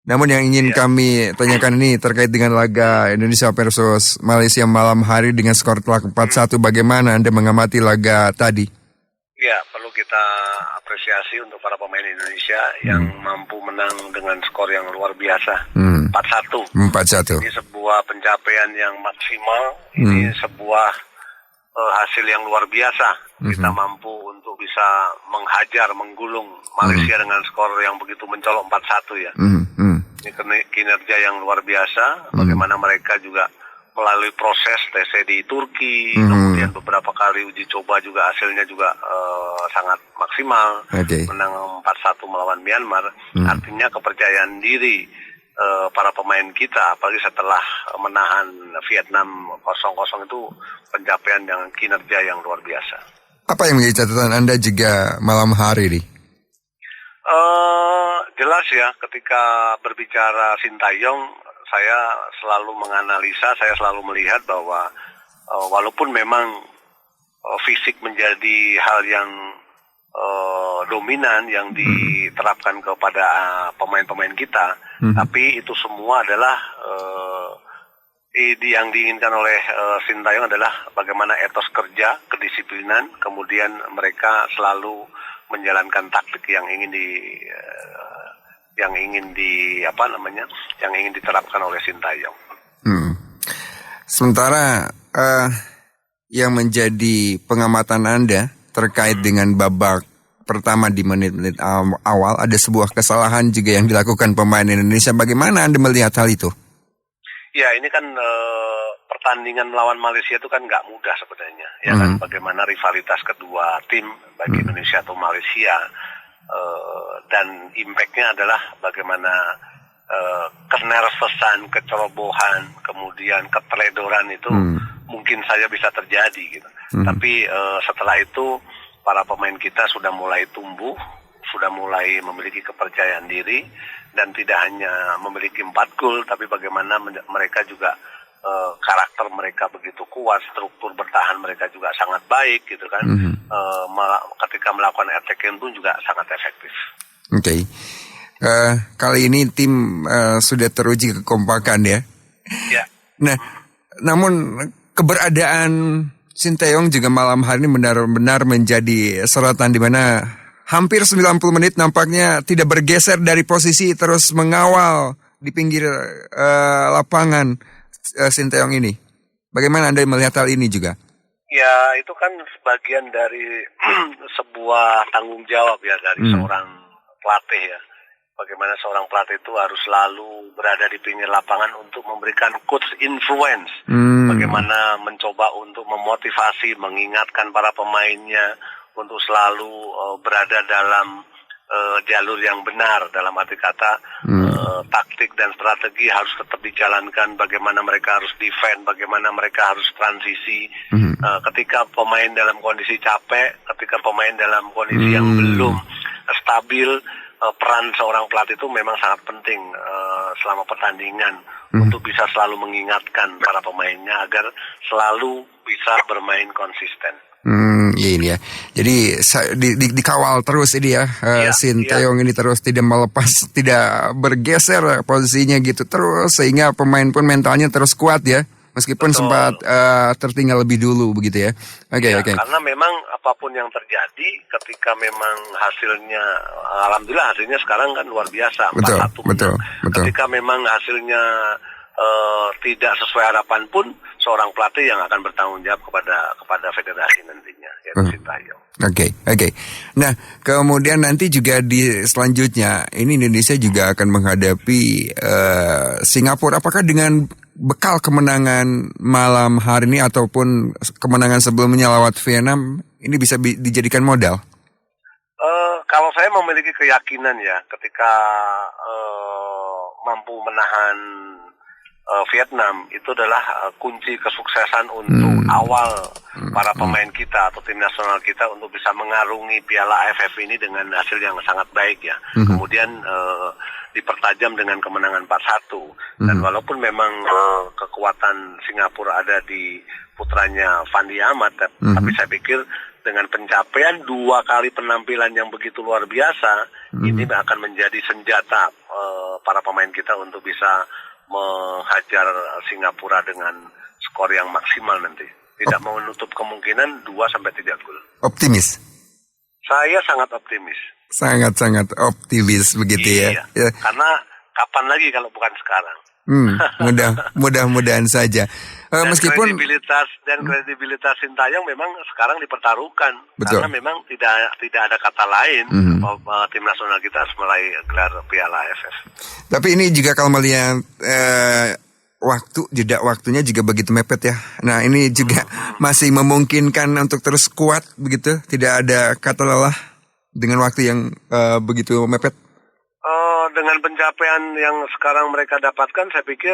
Namun yang ingin kami tanyakan ini terkait dengan laga Indonesia versus Malaysia malam hari dengan skor telak 4-1. Bagaimana Anda mengamati laga tadi? Ya, perlu kita apresiasi untuk para pemain Indonesia yang mampu menang dengan skor yang luar biasa. 4-1. 4-1. Ini sebuah pencapaian yang maksimal. Ini sebuah hasil yang luar biasa. Kita mampu untuk bisa menghajar, menggulung Malaysia dengan skor yang begitu mencolok 4-1 ya. Ini kinerja yang luar biasa. Bagaimana mereka juga melalui proses TC di Turki, kemudian beberapa kali uji coba juga hasilnya juga sangat maksimal. Menang 4-1 melawan Myanmar. Artinya kepercayaan diri para pemain kita, apalagi setelah menahan Vietnam 0-0 itu pencapaian yang kinerja yang luar biasa. Apa yang menjadi catatan Anda juga malam hari ini? Jelas ya, ketika berbicara Sintayong, saya selalu menganalisa, saya selalu melihat bahwa walaupun memang fisik menjadi hal yang dominan yang diterapkan kepada pemain-pemain kita, tapi itu semua adalah yang diinginkan oleh Sintayong adalah bagaimana etos kerja, kedisiplinan, kemudian mereka selalu menjalankan taktik yang ingin diterapkan oleh Sintayong. Sementara yang menjadi pengamatan Anda terkait dengan babak pertama di menit-menit awal, ada sebuah kesalahan juga yang dilakukan pemain Indonesia. Bagaimana Anda melihat hal itu? Ya, ini kan pertandingan melawan Malaysia itu kan nggak mudah sebenarnya. Ya kan, bagaimana rivalitas kedua tim bagi Indonesia atau Malaysia, dan impact-nya adalah bagaimana kenervesan, kecerobohan, kemudian keteledoran itu mungkin saja bisa terjadi gitu. Tapi setelah itu para pemain kita sudah mulai tumbuh, sudah mulai memiliki kepercayaan diri, dan tidak hanya memiliki 4 gol, tapi bagaimana mereka juga karakter mereka begitu kuat, struktur bertahan mereka juga sangat baik gitu kan. Ketika melakukan attacking pun juga sangat efektif. Kali ini tim sudah teruji kekompakan ya. Nah, namun keberadaan Sintayong juga malam hari ini benar-benar menjadi sorotan, di mana hampir 90 menit nampaknya tidak bergeser dari posisi, terus mengawal di pinggir lapangan Sintayong ini. Bagaimana Anda melihat hal ini juga? Ya, itu kan sebagian dari sebuah tanggung jawab ya dari seorang pelatih ya. Bagaimana seorang pelatih itu harus selalu berada di pinggir lapangan untuk memberikan coach influence. Bagaimana mencoba untuk memotivasi, mengingatkan para pemainnya untuk selalu berada dalam jalur yang benar. Dalam arti kata taktik dan strategi harus tetap dijalankan. Bagaimana mereka harus defend, bagaimana mereka harus transisi. Ketika pemain dalam kondisi capek, ketika pemain dalam kondisi yang belum stabil, peran seorang pelatih itu memang sangat penting selama pertandingan untuk bisa selalu mengingatkan para pemainnya agar selalu bisa bermain konsisten. Ini ya. Jadi dikawal terus ini ya, Sintayong ini terus tidak melepas, tidak bergeser posisinya gitu terus, sehingga pemain pun mentalnya terus kuat ya. Meskipun sempat tertinggal lebih dulu begitu ya. Oke. Karena memang apapun yang terjadi, ketika memang hasilnya, alhamdulillah hasilnya sekarang kan luar biasa. Betul. Ketika memang hasilnya tidak sesuai harapan pun, seorang pelatih yang akan bertanggung jawab kepada federasi nantinya, yaitu Sintayong. Oke. Nah, kemudian nanti juga di selanjutnya ini Indonesia juga akan menghadapi Singapura. Apakah dengan bekal kemenangan malam hari ini ataupun kemenangan sebelumnya lewat Vietnam ini bisa dijadikan modal? Kalau saya memiliki keyakinan ya, ketika mampu menahan Vietnam itu adalah kunci kesuksesan untuk awal para pemain kita atau tim nasional kita untuk bisa mengarungi Piala AFF ini dengan hasil yang sangat baik ya. Kemudian dipertajam dengan kemenangan 4-1. Dan walaupun memang kekuatan Singapura ada di putranya Fandi Ahmad, tapi saya pikir dengan pencapaian 2 kali penampilan yang begitu luar biasa, ini akan menjadi senjata para pemain kita untuk bisa menghajar Singapura dengan skor yang maksimal nanti. Tidak menutup kemungkinan 2-3 gol. Optimis? Saya sangat optimis. Sangat-sangat optimis begitu iya, ya. Karena kapan lagi kalau bukan sekarang? Mudah-mudahan saja. Meskipun kredibilitas Sintayong memang sekarang dipertaruhkan. Betul. Karena memang tidak ada kata lain tim nasional kita harus meraih gelar Piala AFF. Tapi ini juga kalau melihat jeda waktunya juga begitu mepet ya. Nah ini juga masih memungkinkan untuk terus kuat begitu. Tidak ada kata lelah dengan waktu yang begitu mepet. Dengan pencapaian yang sekarang mereka dapatkan, saya pikir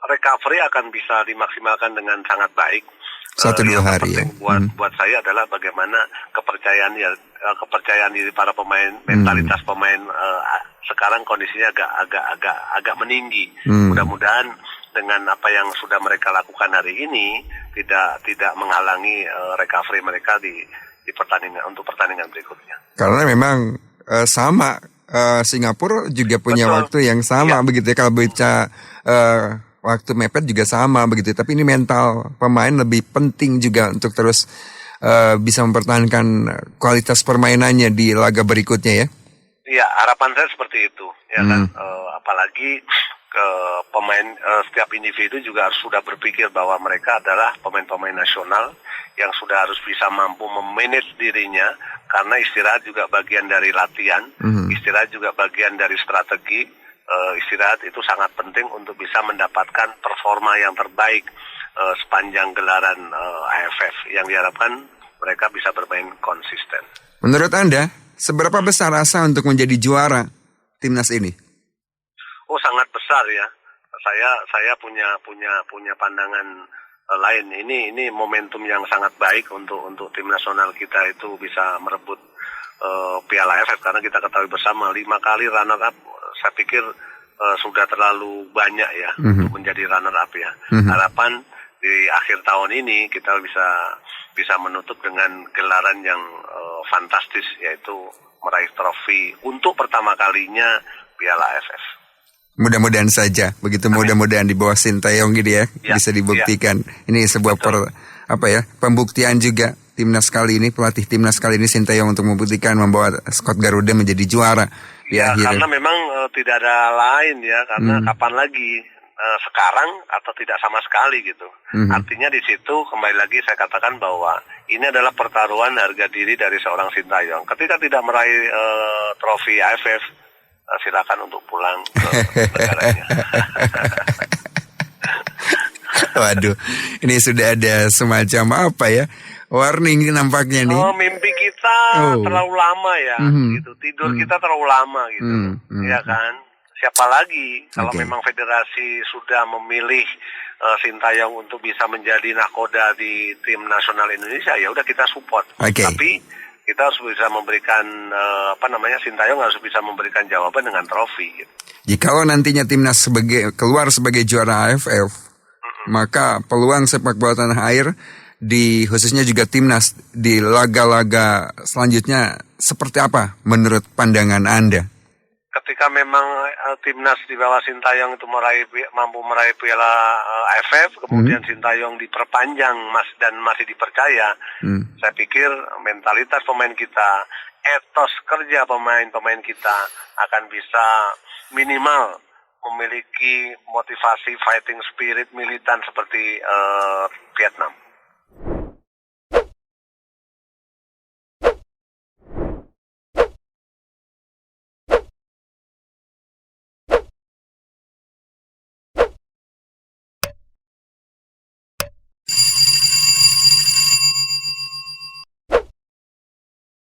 recovery akan bisa dimaksimalkan dengan sangat baik. 1-2 hari ya. Buat saya adalah bagaimana kepercayaan diri para pemain, mentalitas pemain sekarang kondisinya agak meninggi. Mudah-mudahan dengan apa yang sudah mereka lakukan hari ini tidak menghalangi recovery mereka di pertandingan berikutnya. Karena memang sama. Singapura juga punya waktu yang sama begitu ya. Kalau bicara waktu mepet juga sama begitu. Tapi ini mental pemain lebih penting juga untuk terus bisa mempertahankan kualitas permainannya di laga berikutnya ya. Iya, harapan saya seperti itu ya kan. Apalagi pemain setiap individu juga harus sudah berpikir bahwa mereka adalah pemain-pemain nasional yang sudah harus bisa mampu memanage dirinya, karena istirahat juga bagian dari latihan, istirahat juga bagian dari strategi. Istirahat itu sangat penting untuk bisa mendapatkan performa yang terbaik sepanjang gelaran AFF yang diharapkan mereka bisa bermain konsisten. Menurut Anda, seberapa besar asa untuk menjadi juara timnas ini? Oh, sangat besar ya. Saya punya pandangan lain. Ini momentum yang sangat baik untuk tim nasional kita itu bisa merebut Piala AFF, karena kita ketahui bersama 5 kali runner up. Saya pikir sudah terlalu banyak ya untuk menjadi runner up ya. Harapan di akhir tahun ini kita bisa menutup dengan gelaran yang fantastis, yaitu meraih trofi untuk pertama kalinya Piala AFF. Mudah-mudahan saja, begitu. Mudah-mudahan di bawah Sintayong gitu ya, bisa dibuktikan. Ini sebuah pembuktian juga timnas kali ini, pelatih timnas kali ini Sintayong untuk membuktikan membawa skuad Garuda menjadi juara di akhir. Karena memang tidak ada lain ya, karena kapan lagi sekarang atau tidak sama sekali gitu. Artinya di situ kembali lagi saya katakan bahwa ini adalah pertaruhan harga diri dari seorang Sintayong. Ketika tidak meraih trofi AFF, silakan untuk pulang ke negaranya. Waduh, ini sudah ada semacam warning nampaknya nih. Mimpi kita terlalu lama ya, gitu. Tidur kita terlalu lama gitu, ya kan. Siapa lagi kalau memang federasi sudah memilih Sintayong untuk bisa menjadi nahkoda di tim nasional Indonesia, ya udah kita support. Tapi kita harus bisa memberikan Sintayong harus bisa memberikan jawaban dengan trofi. Gitu. Jikalau nantinya timnas keluar sebagai juara AFF, maka peluang sepak bola tanah air khususnya juga timnas di laga-laga selanjutnya seperti apa menurut pandangan Anda? Ketika memang timnas di bawah Sintayong itu mampu meraih Piala AFF, kemudian Sintayong diperpanjang dan masih dipercaya, saya pikir mentalitas pemain kita, etos kerja pemain kita akan bisa minimal memiliki motivasi fighting spirit militan seperti Vietnam.